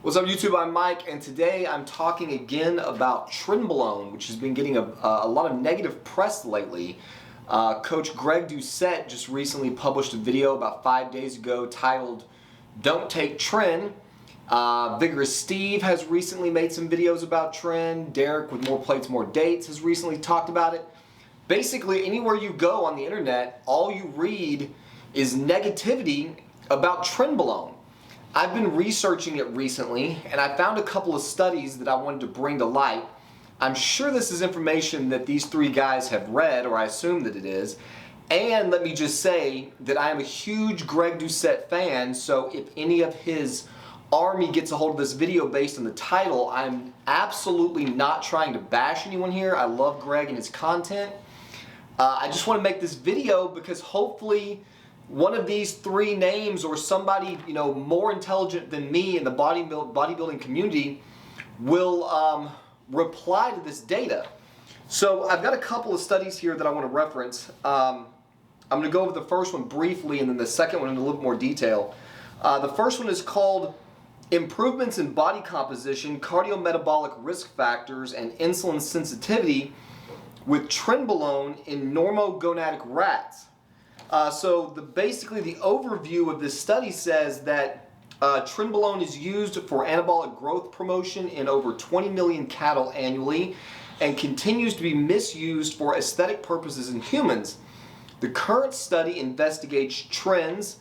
What's up YouTube, I'm Mike, and today I'm talking again about Trenbolone, which has been getting a lot of negative press lately. Coach Greg Doucette just recently published a video about 5 days ago titled, "Don't Take Tren." Vigorous Steve has recently made some videos about Tren. Derek with More Plates, More Dates has recently talked about it. Basically, anywhere you go on the internet, all you read is negativity about Trenbolone. I've been researching it recently, and I found a couple of studies that I wanted to bring to light. I'm sure this is information that these three guys have read, or I assume that it is. And let me just say that I am a huge Greg Doucette fan, so if any of his army gets a hold of this video based on the title, I'm absolutely not trying to bash anyone here. I love Greg and his content. I just want to make this video because hopefully one of these three names, or somebody more intelligent than me in the bodybuilding community, will reply to this data. So I've got a couple of studies here that I want to reference. I'm going to go over the first one briefly and then the second one in a little more detail. The first one is called Improvements in Body Composition, Cardiometabolic Risk Factors, and Insulin Sensitivity with Trenbolone in Normogonadic Rats. Basically the overview of this study says that Trenbolone is used for anabolic growth promotion in over 20 million cattle annually and continues to be misused for aesthetic purposes in humans. The current study investigates Tren's,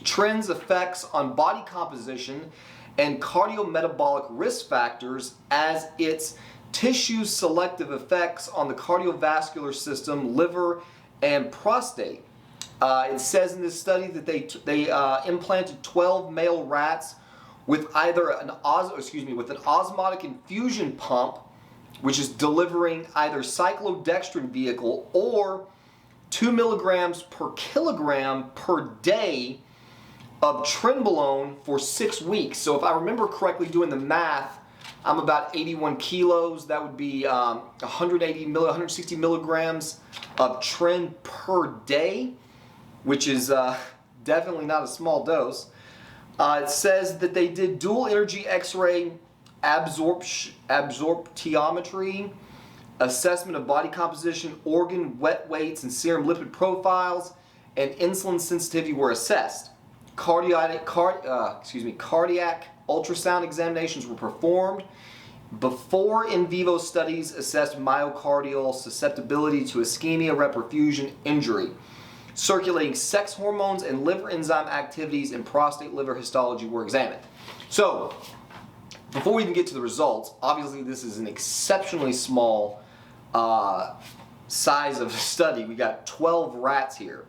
Tren's effects on body composition and cardiometabolic risk factors as its tissue selective effects on the cardiovascular system, liver, and prostate. It says in this study that they implanted 12 male rats with either an osmotic infusion pump, which is delivering either cyclodextrin vehicle or 2 milligrams per kilogram per day of Trenbolone for 6 weeks. So if I remember correctly doing the math, I'm about 81 kilos. That would be 160 milligrams of Tren per day, which is definitely not a small dose. It says that they did dual energy X-ray absorptiometry, assessment of body composition, organ wet weights, and serum lipid profiles, and insulin sensitivity were assessed. Cardiac ultrasound examinations were performed. Before in vivo studies assessed myocardial susceptibility to ischemia, reperfusion, injury. Circulating sex hormones and liver enzyme activities and prostate liver histology were examined. So, before we even get to the results, obviously this is an exceptionally small size of study. We got 12 rats here.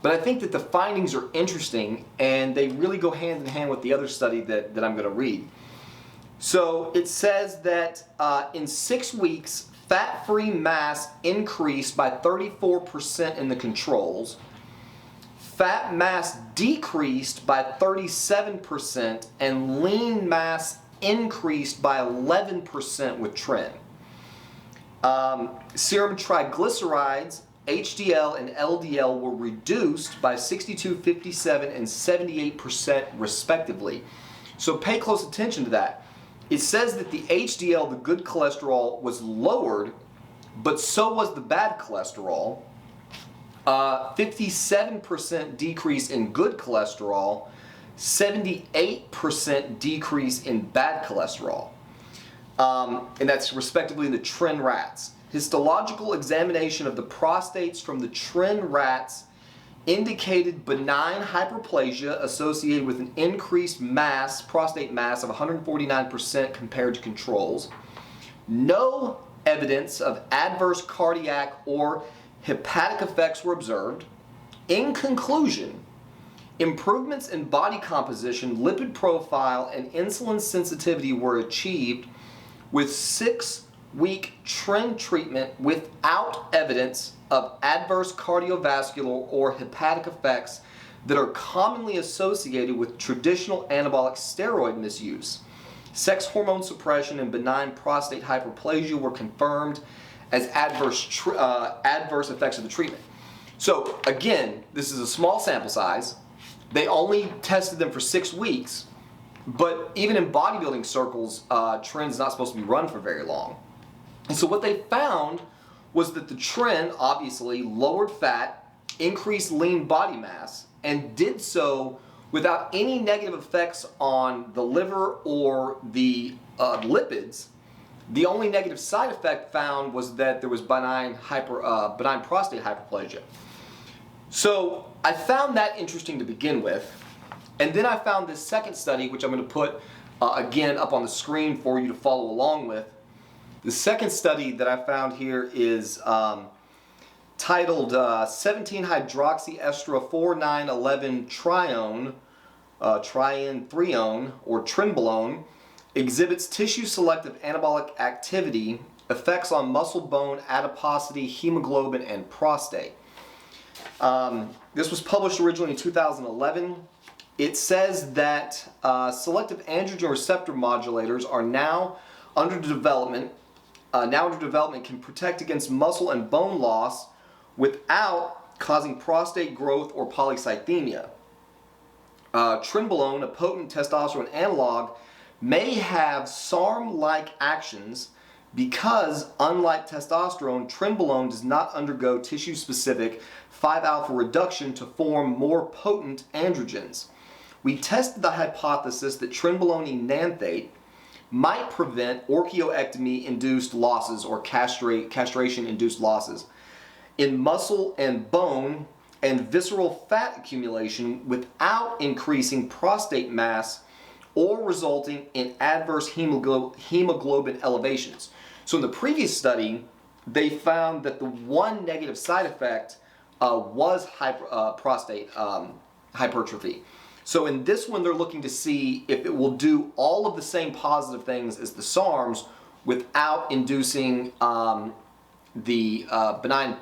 But I think that the findings are interesting, and they really go hand in hand with the other study that I'm going to read. So it says that in 6 weeks, fat-free mass increased by 34% in the controls. Fat mass decreased by 37%, and lean mass increased by 11% with Tren. Serum triglycerides, HDL and LDL were reduced by 62%, 57%, and 78% respectively. So pay close attention to that. It says that the HDL, the good cholesterol, was lowered, but so was the bad cholesterol. 57% decrease in good cholesterol, 78% decrease in bad cholesterol. And that's respectively in the Tren rats. Histological examination of the prostates from the Tren rats indicated benign hyperplasia associated with an increased mass, prostate mass of 149% compared to controls. No evidence of adverse cardiac or hepatic effects were observed. In conclusion, improvements in body composition, lipid profile, and insulin sensitivity were achieved with 6-week Tren treatment without evidence of adverse cardiovascular or hepatic effects that are commonly associated with traditional anabolic steroid misuse. Sex hormone suppression and benign prostate hyperplasia were confirmed as adverse effects of the treatment. So again, this is a small sample size. They only tested them for 6 weeks, but even in bodybuilding circles, tren is not supposed to be run for very long. And so what they found was that the tren obviously lowered fat, increased lean body mass, and did so without any negative effects on the liver or the lipids. The only negative side effect found was that there was benign prostate hyperplasia. So I found that interesting to begin with, and then I found this second study, which I'm going to put again up on the screen for you to follow along with. The second study that I found here is titled 17-hydroxyestra-4911 triene-threone, or Trenbolone, exhibits tissue-selective anabolic activity, effects on muscle, bone, adiposity, hemoglobin, and prostate. This was published originally in 2011. It says that selective androgen receptor modulators are now under development. Can protect against muscle and bone loss without causing prostate growth or polycythemia. Trenbolone, a potent testosterone analog, may have SARM-like actions because, unlike testosterone, Trenbolone does not undergo tissue-specific 5-alpha reduction to form more potent androgens. We tested the hypothesis that Trenbolone enanthate might prevent orchioectomy-induced losses or castration-induced losses in muscle and bone and visceral fat accumulation without increasing prostate mass or resulting in adverse hemoglobin elevations. So in the previous study, they found that the one negative side effect was prostate hypertrophy. So in this one, they're looking to see if it will do all of the same positive things as the SARMs without inducing the benign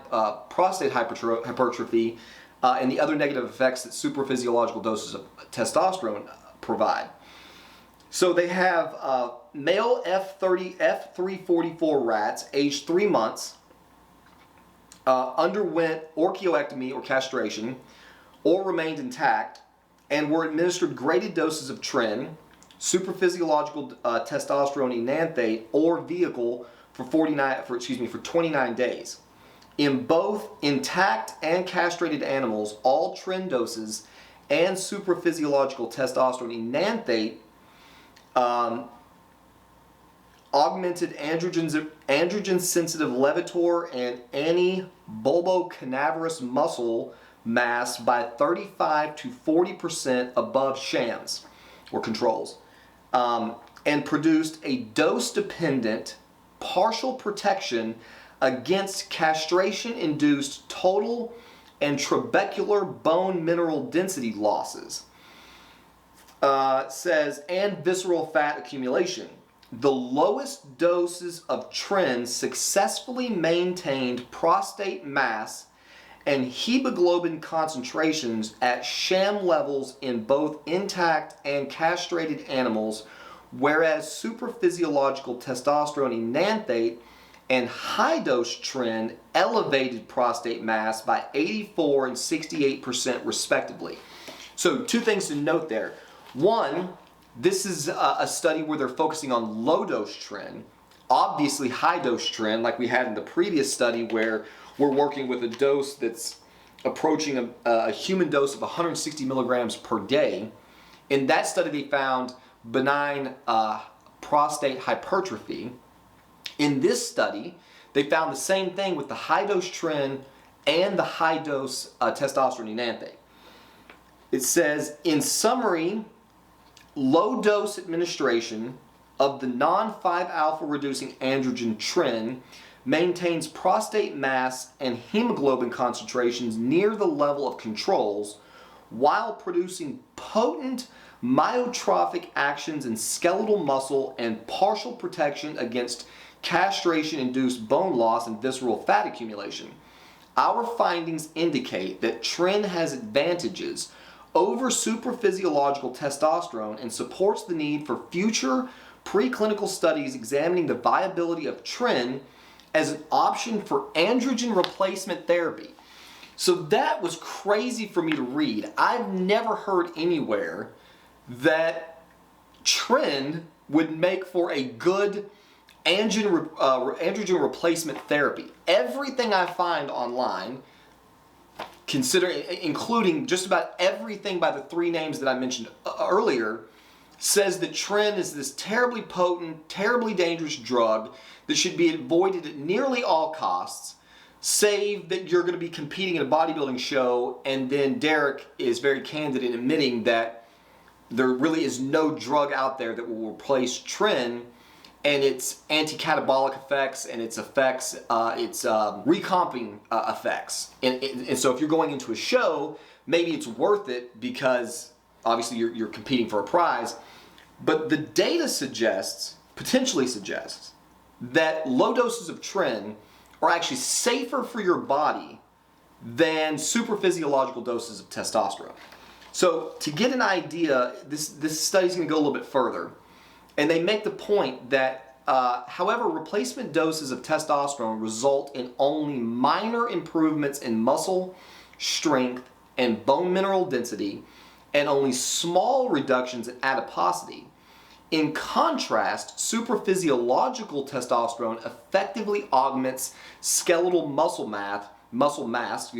prostate hypertrophy and the other negative effects that supraphysiological doses of testosterone provide. So they have male F344 rats aged 3 months underwent orchioectomy or castration or remained intact and were administered graded doses of tren, supraphysiological testosterone enanthate, or vehicle for 29 days. In both intact and castrated animals, all tren doses and supraphysiological testosterone enanthate augmented androgen-sensitive levator and anti-bulbocanaverous muscle mass by 35 to 40% above shams or controls, and produced a dose-dependent partial protection against castration-induced total and trabecular bone mineral density losses. Says, and visceral fat accumulation. The lowest doses of tren successfully maintained prostate mass and hemoglobin concentrations at sham levels in both intact and castrated animals, whereas supraphysiological testosterone enanthate and high-dose tren elevated prostate mass by 84 and 68% respectively. So 2 things to note there. One, this is a study where they're focusing on low-dose tren. Obviously high-dose tren, like we had in the previous study where we're working with a dose that's approaching a human dose of 160 milligrams per day. In that study they found benign prostate hypertrophy. In this study they found the same thing with the high-dose tren and the high-dose testosterone enanthate. It says, in summary, low-dose administration of the non-5-alpha reducing androgen tren maintains prostate mass and hemoglobin concentrations near the level of controls while producing potent myotrophic actions in skeletal muscle and partial protection against castration-induced bone loss and visceral fat accumulation. Our findings indicate that tren has advantages over supraphysiological testosterone and supports the need for future preclinical studies examining the viability of tren as an option for androgen replacement therapy. So that was crazy for me to read. I've never heard anywhere that tren would make for a good androgen replacement therapy. Everything I find online, including just about everything by the three names that I mentioned earlier, says that tren is this terribly potent, terribly dangerous drug that should be avoided at nearly all costs, save that you're going to be competing in a bodybuilding show, and then Derek is very candid in admitting that there really is no drug out there that will replace tren and its anti-catabolic effects and its effects, its recomping effects. And so if you're going into a show, maybe it's worth it because obviously you're competing for a prize. But the data potentially suggests, that low doses of tren are actually safer for your body than super physiological doses of testosterone. So to get an idea, this study's going to go a little bit further, and they make the point that however, replacement doses of testosterone result in only minor improvements in muscle strength and bone mineral density, and only small reductions in adiposity. In contrast, supraphysiological testosterone effectively augments skeletal muscle mass,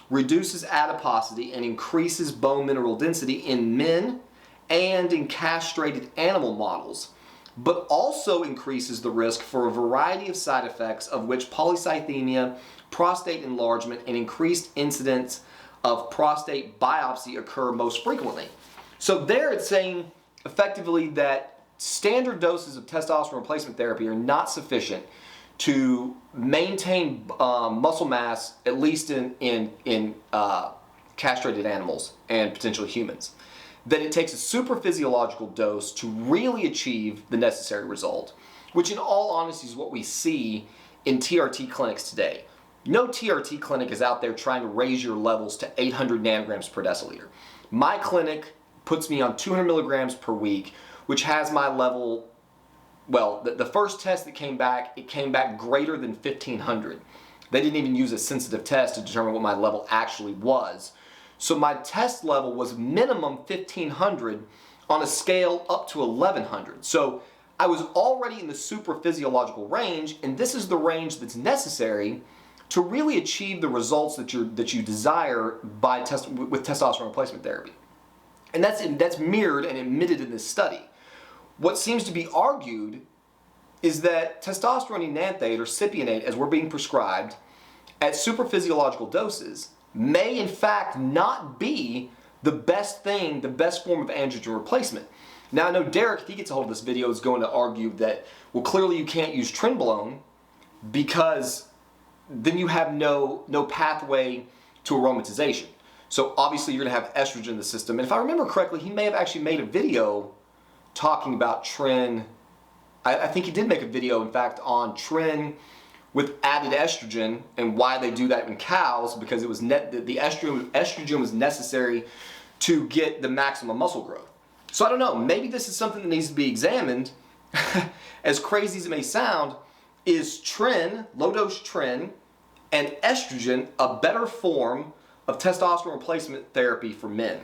reduces adiposity, and increases bone mineral density in men and in castrated animal models, but also increases the risk for a variety of side effects, of which polycythemia, prostate enlargement, and increased incidence of prostate biopsy occur most frequently. So there it's saying effectively that standard doses of testosterone replacement therapy are not sufficient to maintain muscle mass, at least in castrated animals and potentially humans. That it takes a super physiological dose to really achieve the necessary result, which in all honesty is what we see in TRT clinics today. No TRT clinic is out there trying to raise your levels to 800 nanograms per deciliter. My clinic puts me on 200 milligrams per week, which has my level, well, the first test that came back, it came back greater than 1500. They didn't even use a sensitive test to determine what my level actually was. So my test level was minimum 1500 on a scale up to 1100. So I was already in the super physiological range, and this is the range that's necessary to really achieve the results that you desire with testosterone replacement therapy. And that's mirrored and admitted in this study. What seems to be argued is that testosterone enanthate, or cypionate, as we're being prescribed at super physiological doses, may in fact not be the best thing, the best form of androgen replacement. Now I know Derek, if he gets a hold of this video, is going to argue that, well, clearly you can't use Trenbolone because then you have no pathway to aromatization. So obviously you're going to have estrogen in the system. And if I remember correctly, he may have actually made a video talking about tren. I think he did make a video, in fact, on tren with added estrogen and why they do that in cows, because it was the estrogen was necessary to get the maximum muscle growth. So I don't know, maybe this is something that needs to be examined. As crazy as it may sound, is tren, low dose tren, and estrogen a better form of testosterone replacement therapy for men?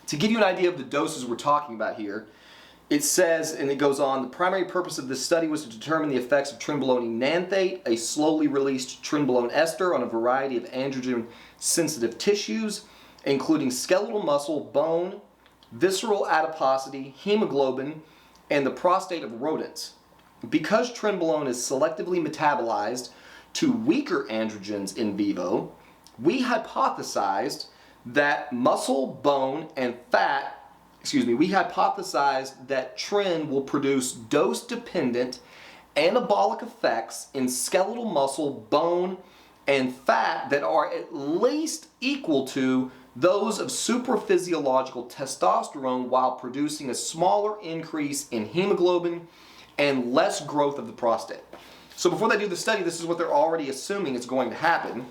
To give you an idea of the doses we're talking about here, it says, and it goes on, the primary purpose of this study was to determine the effects of Trenbolone enanthate, a slowly released Trenbolone ester, on a variety of androgen-sensitive tissues, including skeletal muscle, bone, visceral adiposity, hemoglobin, and the prostate of rodents. Because Trenbolone is selectively metabolized to weaker androgens in vivo, we hypothesized that muscle, bone, and fat we hypothesized that tren will produce dose-dependent anabolic effects in skeletal muscle, bone, and fat that are at least equal to those of supraphysiological testosterone, while producing a smaller increase in hemoglobin and less growth of the prostate. So before they do the study, this is what they're already assuming is going to happen,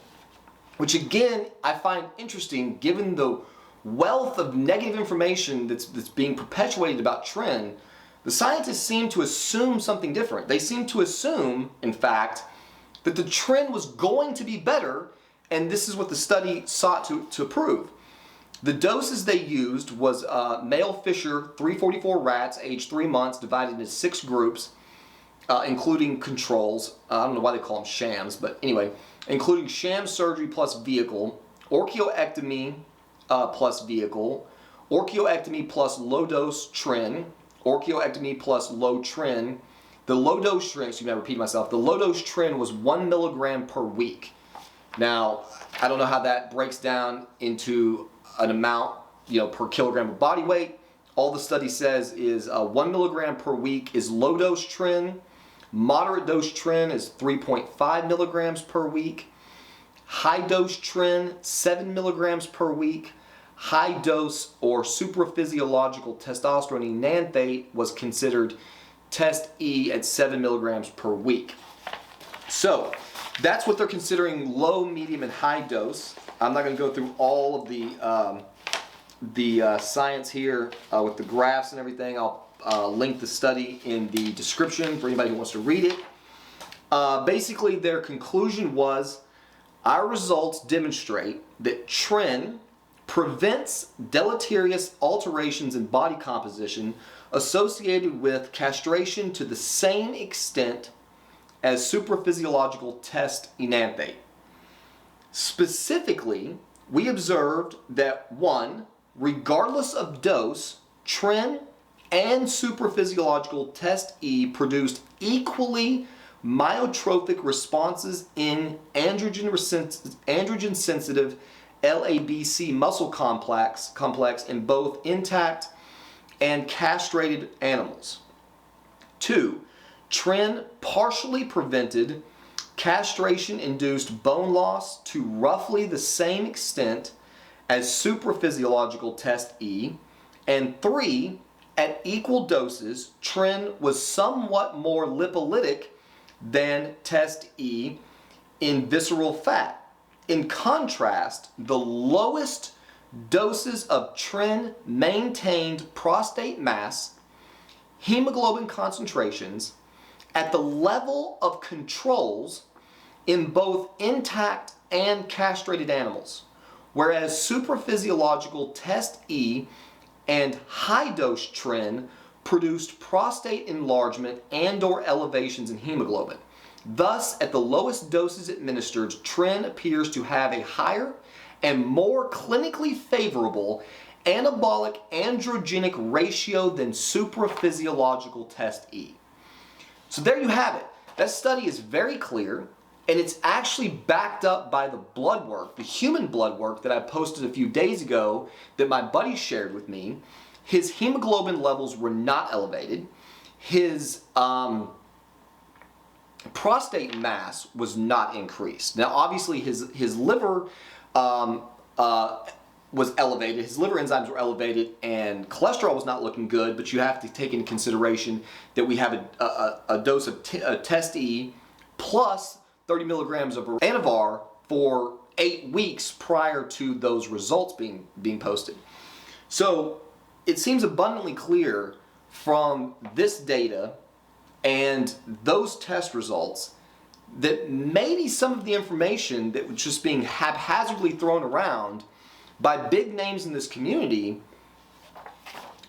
which again I find interesting given the wealth of negative information that's being perpetuated about tren. The scientists seem to assume something different. They seem to assume, in fact, that the tren was going to be better and this is what the study sought to prove. The doses they used was male Fisher 344 rats aged 3 months divided into 6 groups, including controls. I don't know why they call them shams, but anyway, including sham surgery plus vehicle, orchioectomy plus vehicle, orchioectomy plus low-dose tren, orchioectomy plus low tren. The low-dose tren, excuse me, I repeat myself, the low-dose tren was 1 milligram per week. Now, I don't know how that breaks down into an amount, per kilogram of body weight. All the study says is 1 milligram per week is low-dose tren. Moderate dose tren is 3.5 milligrams per week. High dose tren, 7 milligrams per week. High dose or supraphysiological testosterone enanthate was considered test E at 7 milligrams per week. So that's what they're considering low, medium, and high dose. I'm not going to go through all of the science here with the graphs and everything. I'll link the study in the description for anybody who wants to read it. Basically, their conclusion was, our results demonstrate that tren prevents deleterious alterations in body composition associated with castration to the same extent as supraphysiological test enanthate. Specifically, we observed that 1, regardless of dose, tren and supraphysiological test E produced equally myotrophic responses in androgen-sensitive LABC muscle complex in both intact and castrated animals. 2, tren partially prevented castration-induced bone loss to roughly the same extent as supraphysiological test E. And 3, at equal doses, tren was somewhat more lipolytic than test E in visceral fat. In contrast, the lowest doses of tren maintained prostate mass, hemoglobin concentrations at the level of controls in both intact and castrated animals, whereas supraphysiological test E and high-dose tren produced prostate enlargement and/or elevations in hemoglobin. Thus, at the lowest doses administered, tren appears to have a higher and more clinically favorable anabolic androgenic ratio than supraphysiological test E. So there you have it. That study is very clear, and it's actually backed up by the blood work, the human blood work that I posted a few days ago that my buddy shared with me. His hemoglobin levels were not elevated. His prostate mass was not increased. Now, obviously, his liver was elevated. His liver enzymes were elevated, and cholesterol was not looking good. But you have to take into consideration that we have a dose of test E plus 30 milligrams of Anavar for 8 weeks prior to those results being posted. So it seems abundantly clear from this data and those test results that maybe some of the information that was just being haphazardly thrown around by big names in this community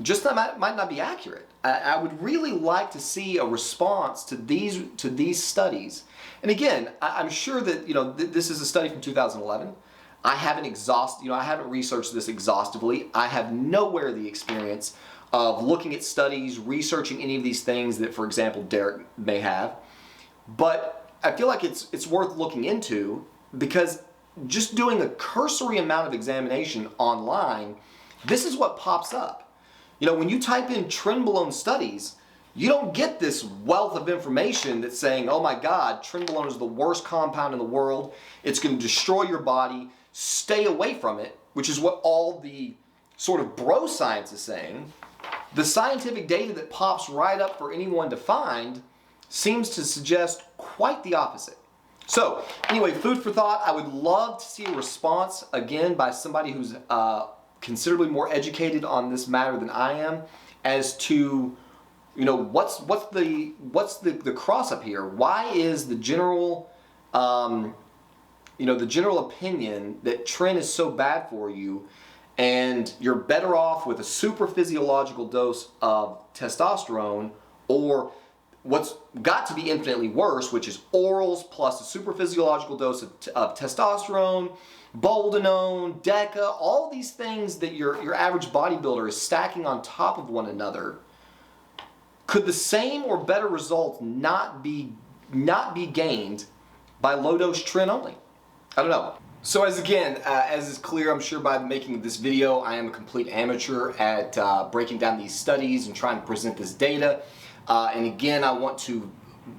just might not be accurate. I would really like to see a response to these studies. And again, I'm sure that this is a study from 2011. I haven't researched this exhaustively. I have nowhere the experience of looking at studies, researching any of these things that, for example, Derek may have. But I feel like it's worth looking into, because just doing a cursory amount of examination online, this is what pops up. When you type in Trenbolone studies, you don't get this wealth of information that's saying, oh my God, Trenbolone is the worst compound in the world. It's going to destroy your body. Stay away from it, which is what all the sort of bro science is saying. The scientific data that pops right up for anyone to find seems to suggest quite the opposite. So anyway, food for thought. I would love to see a response again by somebody who's considerably more educated on this matter than I am, as to what's the cross up here. Why is the general the general opinion that tren is so bad for you and you're better off with a super physiological dose of testosterone, or what's got to be infinitely worse, which is orals plus a super physiological dose of testosterone, boldenone, deca, all these things that your average bodybuilder is stacking on top of one another. Could the same or better result not be gained by low-dose tren only? I don't know. So as is clear, I'm sure by making this video, I am a complete amateur at breaking down these studies and trying to present this data. And again, I want to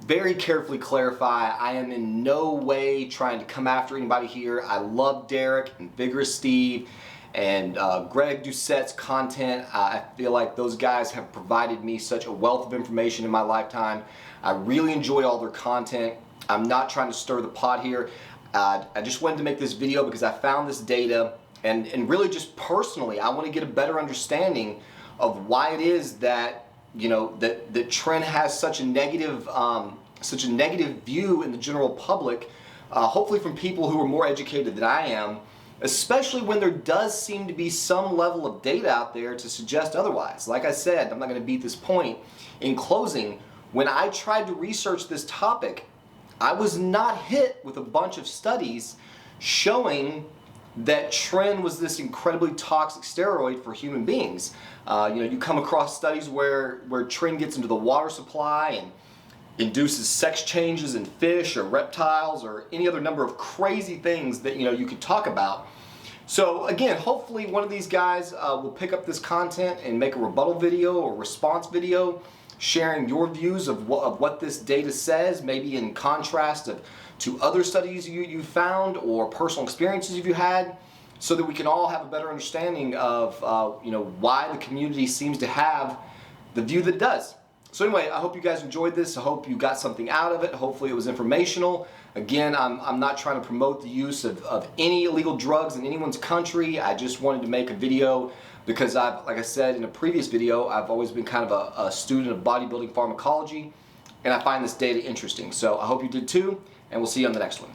very carefully clarify, I am in no way trying to come after anybody here. I love Derek and Vigorous Steve and Greg Doucette's content. I feel like those guys have provided me such a wealth of information in my lifetime. I really enjoy all their content. I'm not trying to stir the pot here. I just wanted to make this video because I found this data, and really just personally, I want to get a better understanding of why it is that that tren has such a negative view in the general public. Hopefully from people who are more educated than I am, especially when there does seem to be some level of data out there to suggest otherwise. Like I said, I'm not going to beat this point. In closing, when I tried to research this topic, I was not hit with a bunch of studies showing that tren was this incredibly toxic steroid for human beings. You come across studies where tren gets into the water supply and induces sex changes in fish or reptiles or any other number of crazy things that you could talk about. So again, hopefully one of these guys will pick up this content and make a rebuttal video or response video sharing your views of what this data says, maybe in contrast to other studies you found or personal experiences you had, so that we can all have a better understanding of why the community seems to have the view that it does. So anyway, I hope you guys enjoyed this. I hope you got something out of it. Hopefully it was informational. Again, I'm not trying to promote the use of any illegal drugs in anyone's country. I just wanted to make a video because like I said in a previous video, I've always been kind of a student of bodybuilding pharmacology, and I find this data interesting. So I hope you did too, and we'll see you on the next one.